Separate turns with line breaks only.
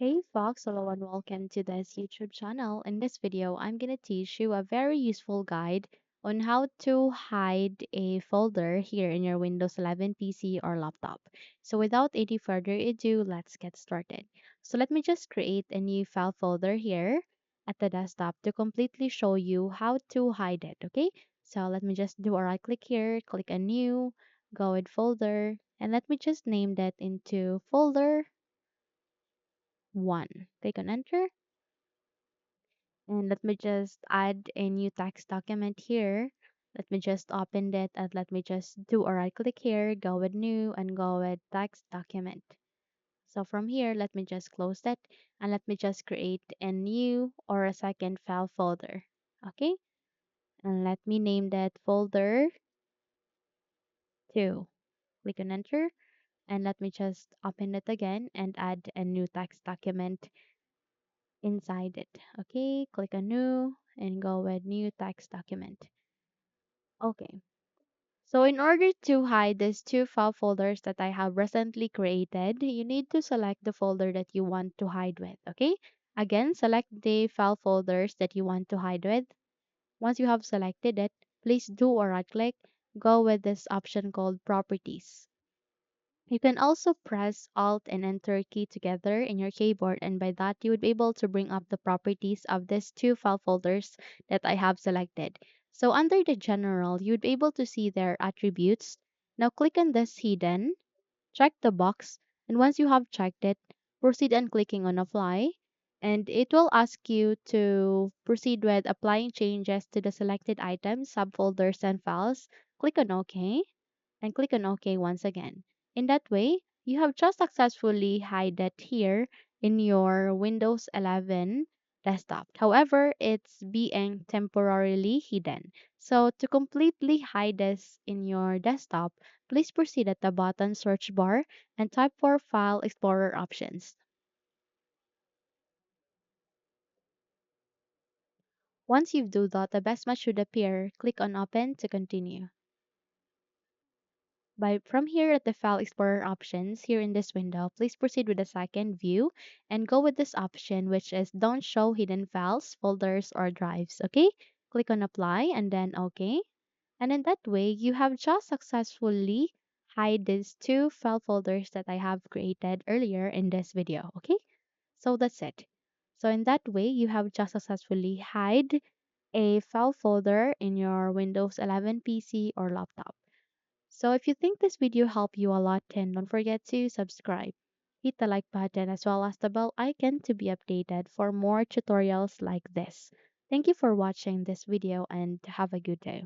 Hey Fox, hello and welcome to this YouTube channel. In this video, I'm going to teach you a very useful guide on how to hide a folder here in your Windows 11 PC or laptop. So without any further ado, let's get started. So let me just create a new file folder here at the desktop to completely show you how to hide it, okay? So let me just do a right click here, click a new, go with folder, and let me just name that into folder 1. Click on enter and let me just add a new text document here. Let me just open it and let me just do a right click here, go with new and go with text document. So from here, let me just close that and let me just create a new or a second file folder. Okay. And let me name that folder 2. Click on enter and let me just open it again and add a new text document inside it. Okay, click on new and go with new text document. Okay, so in order to hide these two file folders that I have recently created, you need to select the folder that you want to hide with. Okay, again, select the file folders that you want to hide with. Once you have selected it, please do a right click, go with this option called properties. You can also press Alt and Enter key together in your keyboard, and by that you would be able to bring up the properties of these two file folders that I have selected. So under the general, you'd be able to see their attributes. Now click on this hidden, check the box, and once you have checked it, proceed on clicking on apply, and it will ask you to proceed with applying changes to the selected items, subfolders, and files. Click on OK and click on OK once again. In that way, you have just successfully hide it here in your Windows 11 desktop. However, it's being temporarily hidden. So to completely hide this in your desktop, please proceed at the bottom search bar and type for File Explorer options. Once you do that, the best match should appear. Click on Open to continue. From here at the File Explorer options here in this window, please proceed with the second view and go with this option which is Don't Show Hidden Files, Folders, or Drives. Okay? Click on Apply and then OK. And in that way, you have just successfully hide these two file folders that I have created earlier in this video. Okay? So that's it. So in that way, you have just successfully hide a file folder in your Windows 11 PC or laptop. So if you think this video helped you a lot, then don't forget to subscribe. Hit the like button as well as the bell icon to be updated for more tutorials like this. Thank you for watching this video and have a good day.